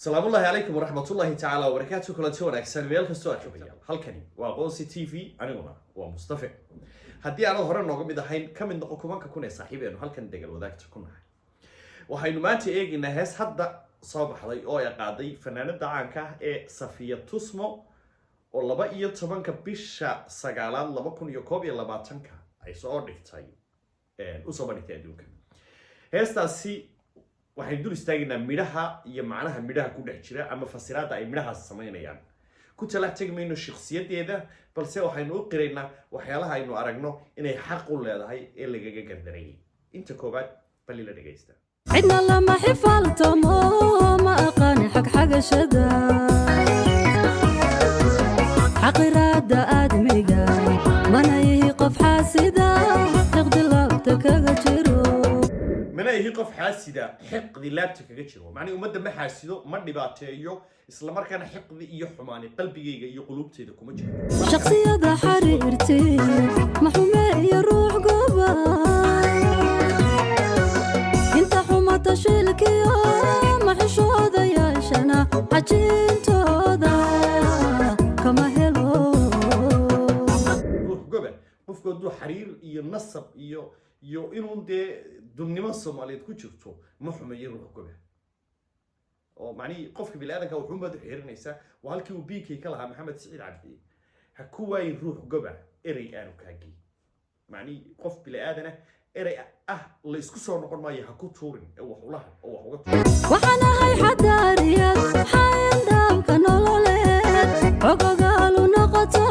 السلام الله عليكم ورحمة الله تعالى وبركاته. كل شيء ونكسر ميل كستوى شوفيا هالكني وقوسي تي في أنا ومصطفى هدي أنا هرنا نقوم بدحين كم من دقيقة كنا صاحبي إنه هالكن دقل وذاك تكون وهاي نماتي إيه إن هس حدا صباح لي أو يقعدي فنان دعانك صفية تسمو والله بقى يطبعن كبيش سجالان لما كن يكوبي لما تنك أي صور نكتاي أصابني تأدوك هستاسي waxay dul istaagina midhaha iyo macnaha midhaha ku dhex jira ama fasiraada ay midhaha sameynayaan ku talax tagmayno shakhsiyadeeda balse waxaynu u qiraynaa waxyaalaha aynu aragno inay xaq u leedahay ee lagaga gardareeyay inta koobaad bali la dhageysta cidna lama xifaaltamo ma aqaan xagxagashada xaqiraada aadmiga mana yahay qof xaasida xiqdi laabta kaga jiro mana yahay qof xaasida xiqdi laabta kaga jiro macni umada ma xaasido ma dhibaateeyo isla markaana xiqdi iyo xumaani qalbigayga iyo qulubteeda kuma jiro shakhsiyada xariirtay ma xumeeyo ruux goba inta xumata shilkiyo ma xishooda yeeshana xajintooda kama helo ruux goba qofku duu xariir iyo nasab iyo inuu dee dunnimo Soomaaliyeed ku jirto ma xumeeyo ruux goba oo macni qofka bilaadanka wuxuu mad xirinaysa waa halkii uu BK ka lahaa Maxamed Saciid Cabdi ha ku waay ruux goba erey aanu kaagi macni qof bilaadana erey la isku soo noqon maayo ha ku tuurin wax ulaha oo wax uga tuurin waxaan ahay xadaariyad xayndaamka nololeed ogogaalu noqoto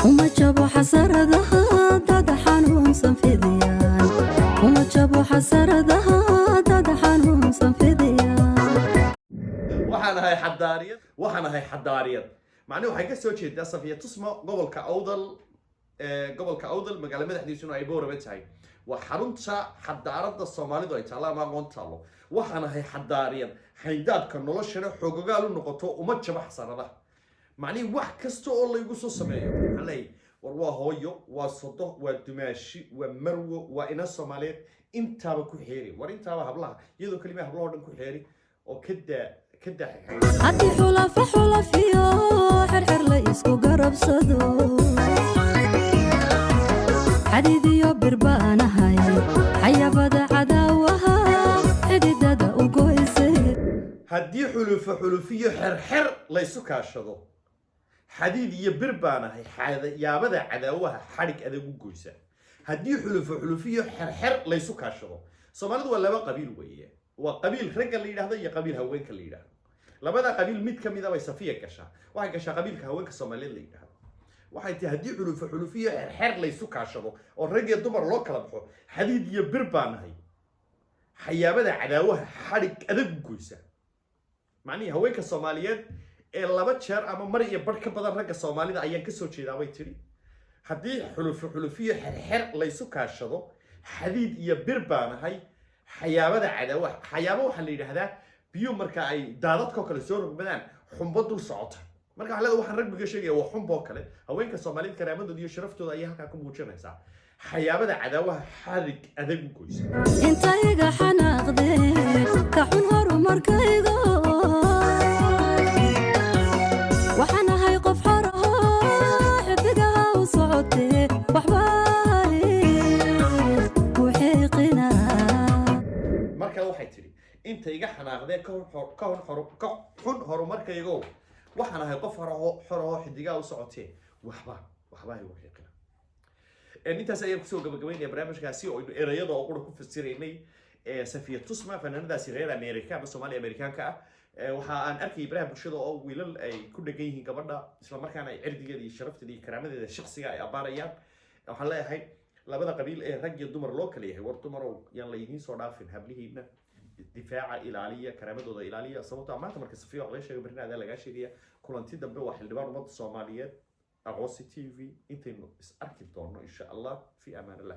uma jabo xasaradaha dad xanuunsan fidiyaan uma jabo xasaradaha dad xanuunsan fidiyaan waxaan ahay xadaariyad macnaheedu waxay ka soo jeedaa Safiya Tusmo gobolka Awdal magaalada madaxdiisuna ay Boorama tahay waa xarunta xadaarada Soomaalidu ay taala ma aqoon taalo waxaan ahay xadaariyad xaydaadka noloshana xogogaal u noqoto uma jabo xasaradaha معني واحد كستو الله يقصو سمايو علي وروا هويو وصدق ودماشي ومرو وإنا الصوماليات انت بكو حيري وانت هبلها يدو كلمة هبلها ودن كو حيري وكده هاتي حلفيو حرحر ليسكو قرب صدو حديديو بربانا هاي حيا بدا عداوها حديدة دا وقويسي هدي حلفيو حرحر ليسو كاشدو حديد يبربانا يا بدا عداوها حرق أدو جويسة هدي حلفية حرحر ليسوا كاشرو صومالد ولا ما قبيل وياه وقبيل رجال اللي هذا يا قبيل هوينك اللي هذا لا بدا قبيل ميت كم إذا بيصفيه كشا واحد كشا قبيل كهوينك الصومالي اللي هذا واحد تهدي حلفية حرحر ليسوا كاشرو والرجال دمر لو كلامه حديد يبربانا حيا بدا عداوها حرق أدو جويسة معني هوينك الصوماليات laba jeer ama mar iyo bar ka badan ragga Soomaalida ayaan ka soo jeedaa way tiri hadii xulufiyo xirxir la isu kaashado xadiid iyo bir baanahay xayaabada cadawa waxa la yiraahdaa biyo marka ay daadadka kale soo rogmadaan xumbo dul socota marka xalada waxaan ragbiga sheegaya waa xumbo kale haweenka Soomaalida karaamadooda iyo sharaftooda ayaa halka ku muujinaysaa xayaabada cadawa xadig adag u goysa inta iga xanaaqdeen ka xun horumarkayga waxaan ahay qof xor ah xidigaha u socotay waxba marka waxay tiri inta iga xanaaqdeen ka xun horumarkayga waxaan ahay qof xor ah xidigaha u socotay waxba ay waxiiqina intaas ayaan ku soo gabagabeynay barnaamijkaasi oo erayada oo ku fasiraynay Safiya Tusmo fanaanadaasi reer Amerika ama Soomaali Amerikaanka waxa aan arkay baraha bulshada oo wiilal ay ku dhagan yihiin gabadha isla markaana ay cirdigeeda iyo sharafteeda iyo karaamadeeda shakhsiga ay abaarayaan waxaan leeyahay labada qabiil ee rag iyo dumar loo kala yahay war dumar oo yaan la yihiin soo dhaafin hablihiina difaaca ilaaliya karaamadooda ilaaliya sababtoo maanta marka Safiya wax la sheegay barnaamijka laga sheegaya kulanti dambe waa xildhibaan ummadda Soomaaliyeed aqoonsi TV intaynu is arki doono insha Allah fi amaan Allah